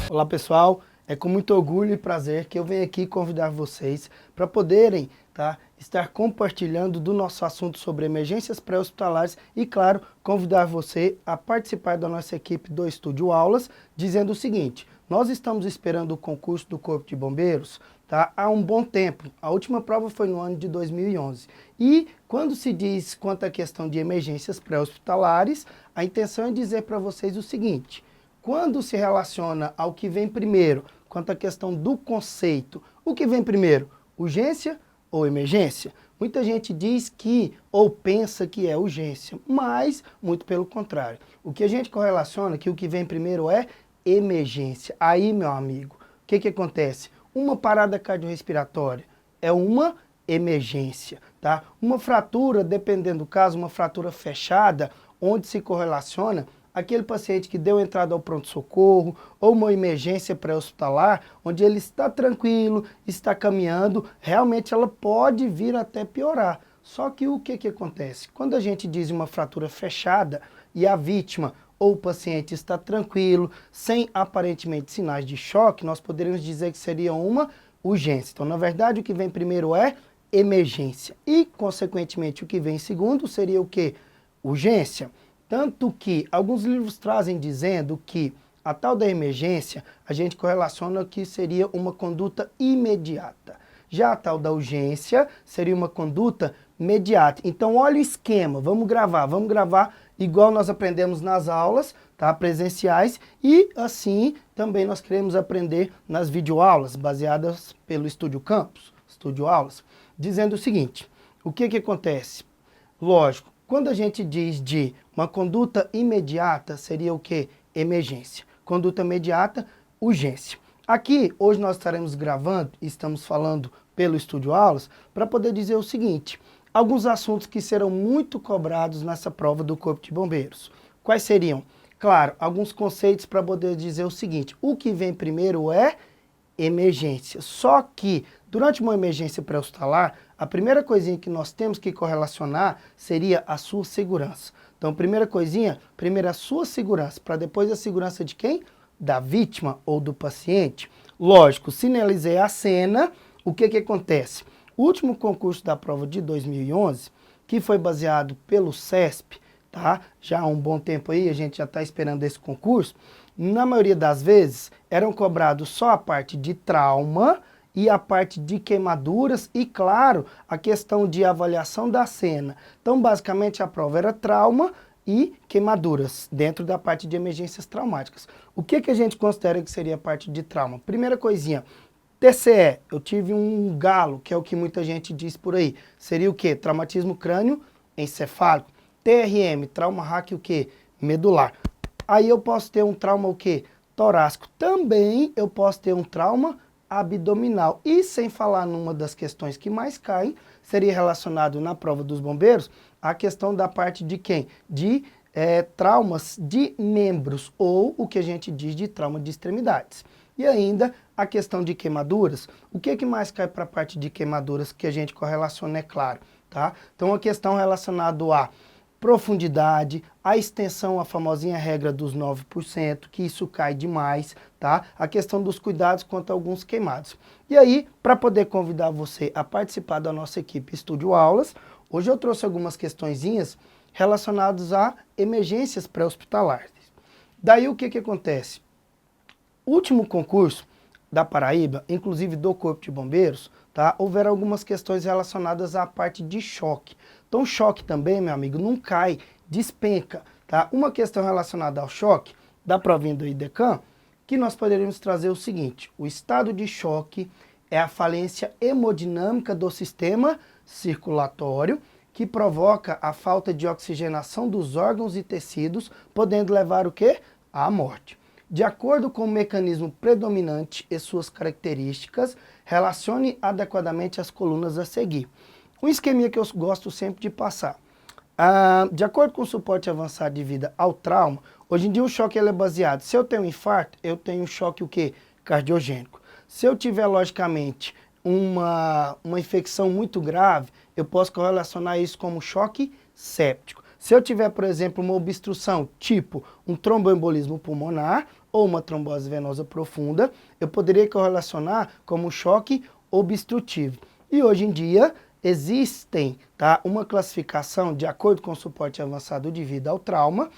Olá pessoal, é com muito orgulho e prazer que eu venho aqui convidar vocês para poderem estar compartilhando do nosso assunto sobre emergências pré-hospitalares e, claro, convidar você a participar da nossa equipe do Estúdio Aulas, dizendo o seguinte: nós estamos esperando o concurso do Corpo de Bombeiros há um bom tempo. A última prova foi no ano de 2011. E quando se diz quanto à questão de emergências pré-hospitalares, a intenção é dizer para vocês o seguinte: quando se relaciona ao que vem primeiro, quanto à questão do conceito, o que vem primeiro, urgência ou emergência? Muita gente diz que, ou pensa que é urgência, mas muito pelo contrário. O que a gente correlaciona, que o que vem primeiro é emergência. Aí, meu amigo, o que acontece? Uma parada cardiorrespiratória é uma emergência, tá? Uma fratura, dependendo do caso, uma fratura fechada, onde se correlaciona aquele paciente que deu entrada ao pronto-socorro ou uma emergência pré-hospitalar, onde ele está tranquilo, está caminhando, realmente ela pode vir até piorar. Só que o que acontece? Quando a gente diz uma fratura fechada e a vítima ou o paciente está tranquilo, sem aparentemente sinais de choque, nós poderíamos dizer que seria uma urgência. Então, na verdade, o que vem primeiro é emergência e, consequentemente, o que vem segundo seria o quê? Urgência. Tanto que alguns livros trazem dizendo que a tal da emergência a gente correlaciona que seria uma conduta imediata. Já a tal da urgência seria uma conduta imediata. Então olha o esquema, vamos gravar igual nós aprendemos nas aulas, presenciais, e assim também nós queremos aprender nas videoaulas baseadas pelo Estúdio Campus, Estúdio Aulas, dizendo o seguinte: o que acontece? Lógico, quando a gente diz de uma conduta imediata, seria o que? Emergência. Conduta imediata, urgência. Aqui, hoje nós estaremos gravando e estamos falando pelo Estúdio Aulas para poder dizer o seguinte: alguns assuntos que serão muito cobrados nessa prova do Corpo de Bombeiros. Quais seriam? Claro, alguns conceitos para poder dizer o seguinte: o que vem primeiro é emergência. Só que, durante uma emergência pré-hospitalar, a primeira coisinha que nós temos que correlacionar seria a sua segurança. Então, primeira coisinha, primeiro a sua segurança, para depois a segurança de quem? Da vítima ou do paciente. Lógico, sinalizei a cena, o que acontece? O último concurso da prova de 2011, que foi baseado pelo CESP, já há um bom tempo aí, a gente já está esperando esse concurso, na maioria das vezes eram cobrados só a parte de trauma e a parte de queimaduras e, claro, a questão de avaliação da cena. Então, basicamente, a prova era trauma e queimaduras, dentro da parte de emergências traumáticas. O que a gente considera que seria a parte de trauma? Primeira coisinha, TCE, eu tive um galo, que é o que muita gente diz por aí. Seria o quê? Traumatismo crânioencefálico. TRM, trauma ráqueo o quê? Medular. Aí eu posso ter um trauma o quê? Torácico. Também eu posso ter um trauma abdominal. E sem falar numa das questões que mais caem, seria relacionado na prova dos bombeiros, a questão da parte de quem? De traumas de membros, ou o que a gente diz de trauma de extremidades. E ainda a questão de queimaduras. O que mais cai para a parte de queimaduras que a gente correlaciona, é claro, Então a questão relacionada a profundidade, a extensão, a famosinha regra dos 9%, que isso cai demais, A questão dos cuidados quanto a alguns queimados. E aí, para poder convidar você a participar da nossa equipe Estúdio Aulas, hoje eu trouxe algumas questõezinhas relacionadas a emergências pré-hospitalares. Daí o que acontece? O último concurso da Paraíba, inclusive do Corpo de Bombeiros, houveram algumas questões relacionadas à parte de choque. Então, choque também, meu amigo, não cai, despenca, Uma questão relacionada ao choque, da provinha do IDECAM, que nós poderíamos trazer o seguinte: o estado de choque é a falência hemodinâmica do sistema circulatório, que provoca a falta de oxigenação dos órgãos e tecidos, podendo levar o quê? À morte. De acordo com o mecanismo predominante e suas características, relacione adequadamente as colunas a seguir. Um esqueminha que eu gosto sempre de passar. De acordo com o suporte avançado de vida ao trauma, hoje em dia o choque ele é baseado. Se eu tenho um infarto, eu tenho um choque o quê? Cardiogênico. Se eu tiver, logicamente, uma infecção muito grave, eu posso correlacionar isso como choque séptico. Se eu tiver, por exemplo, uma obstrução, tipo um tromboembolismo pulmonar ou uma trombose venosa profunda, eu poderia correlacionar como choque obstrutivo. E hoje em dia existem, tá, uma classificação de acordo com o suporte avançado de vida ao trauma,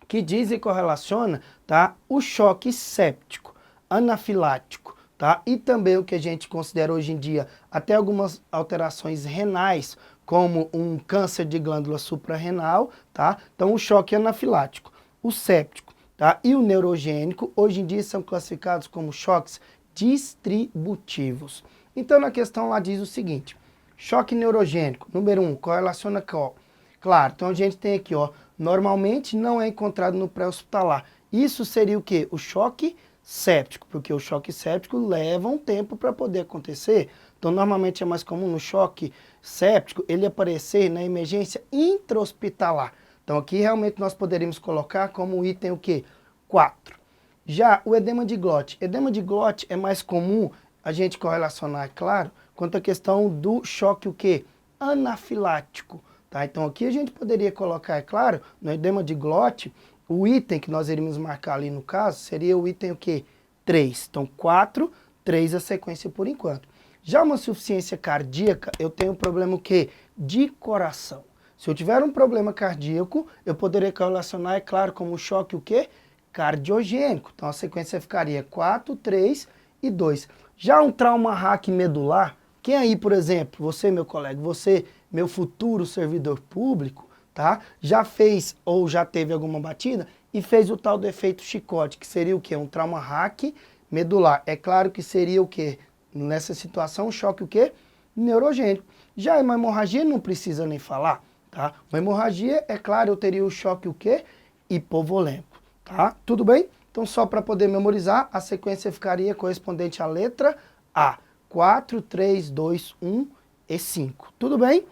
que diz e correlaciona, tá, o choque séptico, anafilático, tá, e também o que a gente considera hoje em dia até algumas alterações renais, como um câncer de glândula suprarrenal, tá? Então o choque anafilático, o séptico, tá, e o neurogênico hoje em dia são classificados como choques distributivos. Então na questão lá diz o seguinte: choque neurogênico, número 1, correlaciona com... Claro, então a gente tem aqui, ó, normalmente não é encontrado no pré-hospitalar. Isso seria o quê? O choque séptico, porque o choque séptico leva um tempo para poder acontecer. Então normalmente é mais comum no choque séptico ele aparecer na emergência intra-hospitalar. Então aqui realmente nós poderíamos colocar como item o quê? 4. Já o edema de glote. Edema de glote é mais comum a gente correlacionar, é claro, quanto à questão do choque o quê? Anafilático. Tá? Então aqui a gente poderia colocar, é claro, no edema de glote, o item que nós iríamos marcar ali no caso seria o item o quê? 3. Então 4, 3 a sequência por enquanto. Já uma insuficiência cardíaca, eu tenho um problema o quê? De coração. Se eu tiver um problema cardíaco, eu poderia correlacionar, é claro, como choque o quê? Cardiogênico. Então a sequência ficaria 4, 3 e 2. Já um trauma hack medular, quem aí, por exemplo, você, meu colega, você, meu futuro servidor público, tá? Já fez ou já teve alguma batida e fez o tal do efeito chicote, que seria o quê? Um trauma hack medular. É claro que seria o quê? Nessa situação, um choque o quê? Neurogênico. Já uma hemorragia não precisa nem falar, tá? Uma hemorragia, é claro, eu teria o choque o quê? Hipovolêmico, tá? Tudo bem? Então, só para poder memorizar, a sequência ficaria correspondente à letra A. 4, 3, 2, 1 e 5. Tudo bem?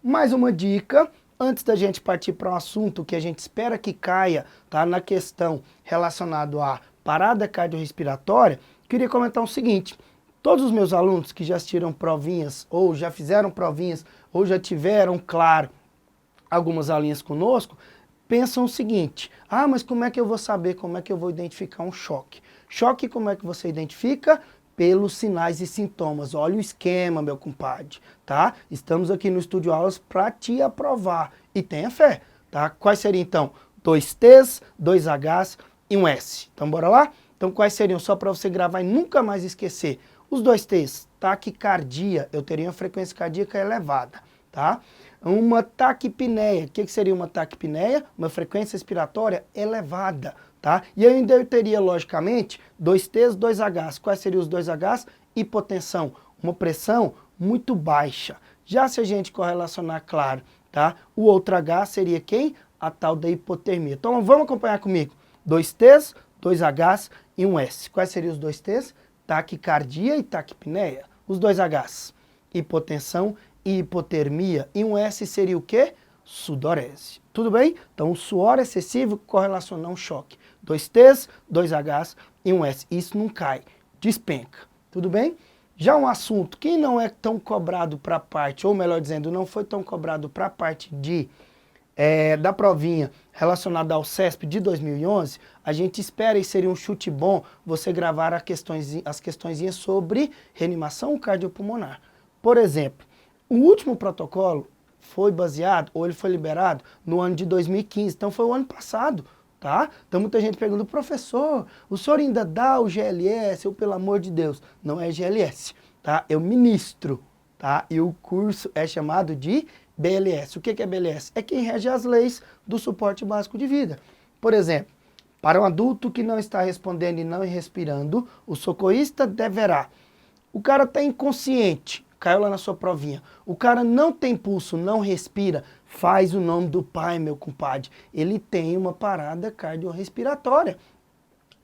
Mais uma dica, antes da gente partir para um assunto que a gente espera que caia, tá, na questão relacionada à parada cardiorrespiratória, queria comentar o seguinte: todos os meus alunos que já assistiram provinhas, ou já fizeram provinhas, ou já tiveram, claro, algumas aulinhas conosco, pensam o seguinte: ah, mas como é que eu vou saber, como é que eu vou identificar um choque? Choque, como é que você identifica? Pelos sinais e sintomas. Olha o esquema, meu compadre, tá? Estamos aqui no Estúdio Aulas para te aprovar. E tenha fé, tá? Quais seriam, então? 2 T's, 2 H's e um S. Então, bora lá? Então, quais seriam? Só para você gravar e nunca mais esquecer. Os 2 T's, taquicardia, eu teria uma frequência cardíaca elevada, tá? Uma taquipneia, o que seria uma taquipneia? Uma frequência respiratória elevada, tá? E ainda eu teria, logicamente, 2 T's, 2 H's. Quais seriam os 2 H's? Hipotensão, uma pressão muito baixa. Já se a gente correlacionar, claro, tá? O outro H seria quem? A tal da hipotermia. Então vamos acompanhar comigo. 2 T's, 2 H's e um S. Quais seriam os 2 T's? Taquicardia e taquipneia. Os 2 H's, hipotensão e hipotermia. E um S seria o quê? Sudorese. Tudo bem? Então, o suor excessivo correlaciona um choque. 2 T's, 2 H's e um S. Isso não cai, despenca. Tudo bem? Já um assunto que não é tão cobrado para a parte, ou melhor dizendo, não foi tão cobrado para a parte de da provinha relacionada ao CESP de 2011, a gente espera, e seria um chute bom, você gravar as questõezinhas sobre reanimação cardiopulmonar. Por exemplo, o último protocolo foi baseado, ou ele foi liberado, no ano de 2015, então foi o ano passado, tá? Então muita gente pergunta: professor, o senhor ainda dá o GLS? Ou, pelo amor de Deus, não é GLS, tá? Eu ministro, tá? E o curso é chamado de BLS. O que é BLS? É quem rege as leis do suporte básico de vida. Por exemplo, para um adulto que não está respondendo e não respirando, o socorrista deverá. O cara está inconsciente, caiu lá na sua provinha. O cara não tem pulso, não respira, faz o nome do pai, meu compadre. Ele tem uma parada cardiorrespiratória.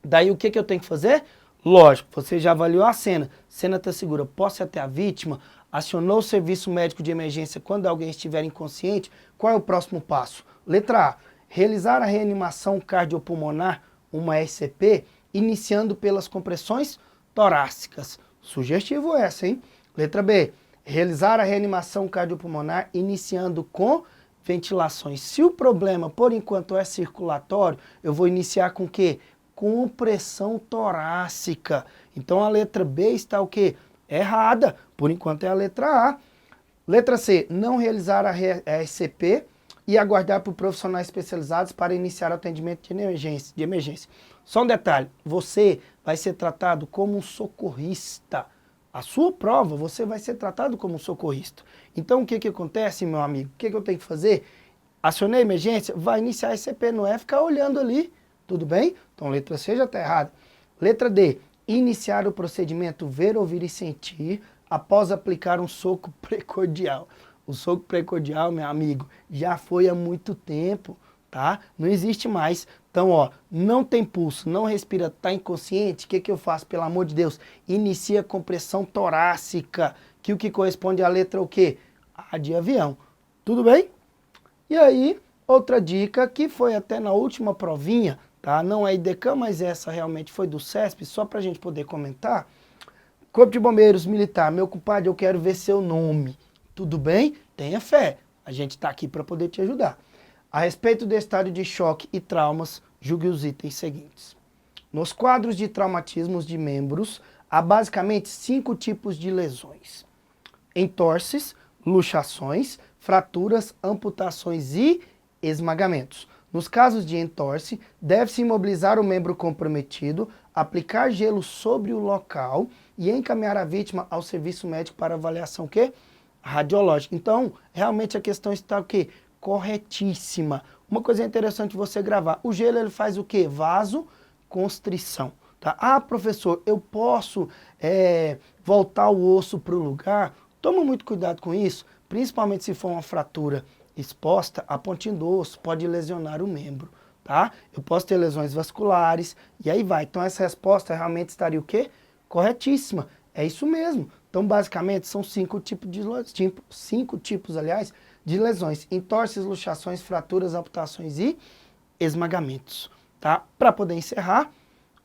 Daí o que eu tenho que fazer? Lógico, você já avaliou a cena está segura, posso ir até a vítima, acionou o serviço médico de emergência quando alguém estiver inconsciente. Qual é o próximo passo? Letra A, realizar a reanimação cardiopulmonar, uma SCP, iniciando pelas compressões torácicas. Sugestivo essa, hein? Letra B, realizar a reanimação cardiopulmonar iniciando com ventilações. Se o problema, por enquanto, é circulatório, eu vou iniciar com o quê? Compressão torácica. Então a letra B está o quê? Errada. Por enquanto é a letra A. Letra C, não realizar a RCP e aguardar por profissionais especializados para iniciar o atendimento de emergência. Só um detalhe, você vai ser tratado como um socorrista. A sua prova, você vai ser tratado como um socorrista. Então, o que acontece, meu amigo? O que eu tenho que fazer? Acionei a emergência, vai iniciar a SCP, não é ficar olhando ali, tudo bem? Então, letra C já está errada. Letra D, iniciar o procedimento ver, ouvir e sentir após aplicar um soco precordial. O soco precordial, meu amigo, já foi há muito tempo, tá? Não existe mais. Então, ó, não tem pulso, não respira, tá inconsciente, o que eu faço, pelo amor de Deus? Inicia compressão torácica, que o que corresponde à letra o quê? A de avião. Tudo bem? E aí, outra dica que foi até na última provinha, tá? Não é IDECAM, mas essa realmente foi do CESP, só pra gente poder comentar. Corpo de Bombeiros Militar, meu compadre, eu quero ver seu nome. Tudo bem? Tenha fé. A gente tá aqui para poder te ajudar. A respeito do estado de choque e traumas, julgue os itens seguintes. Nos quadros de traumatismos de membros, há basicamente 5 tipos de lesões. Entorses, luxações, fraturas, amputações e esmagamentos. Nos casos de entorse, deve-se imobilizar o membro comprometido, aplicar gelo sobre o local e encaminhar a vítima ao serviço médico para avaliação quê? Radiológica. Então, realmente a questão está o quê? Corretíssima. Uma coisa interessante você gravar. O gelo ele faz o quê? Vasoconstrição. Tá? Ah, professor, eu posso voltar o osso para o lugar? Toma muito cuidado com isso, principalmente se for uma fratura exposta, a pontinha do osso pode lesionar o membro. Tá? Eu posso ter lesões vasculares e aí vai. Então essa resposta realmente estaria o quê? Corretíssima. É isso mesmo. Então basicamente são 5 tipos de lesões. Entorses, luxações, fraturas, amputações e esmagamentos. Tá? Para poder encerrar,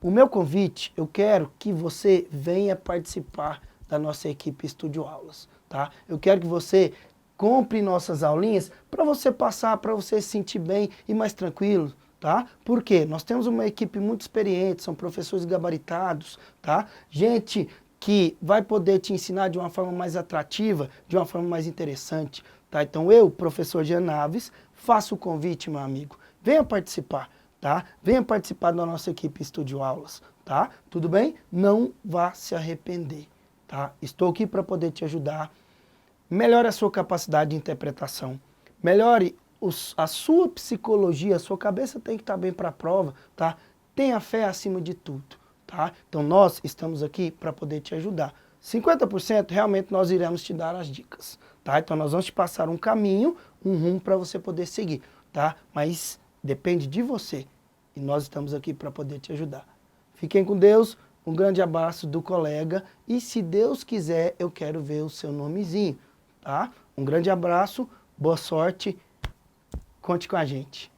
o meu convite, eu quero que você venha participar da nossa equipe Estúdio Aulas. Tá? Eu quero que você compre nossas aulinhas para você passar, para você se sentir bem e mais tranquilo. Tá? Por quê? Nós temos uma equipe muito experiente, são professores gabaritados, tá? Gente que vai poder te ensinar de uma forma mais atrativa, de uma forma mais interessante, tá? Então eu, professor Jean Naves, faço o convite, meu amigo, venha participar, tá? Venha participar da nossa equipe Estúdio Aulas, tá? Tudo bem? Não vá se arrepender, tá? Estou aqui para poder te ajudar. Melhore a sua capacidade de interpretação, melhore a sua psicologia, a sua cabeça tem que estar bem para a prova, tá? Tenha fé acima de tudo, tá? Então nós estamos aqui para poder te ajudar. 50% realmente nós iremos te dar as dicas, tá? Então nós vamos te passar um caminho, um rumo para você poder seguir, tá? Mas depende de você e nós estamos aqui para poder te ajudar. Fiquem com Deus, um grande abraço do colega e se Deus quiser eu quero ver o seu nomezinho, tá? Um grande abraço, boa sorte. Conte com a gente.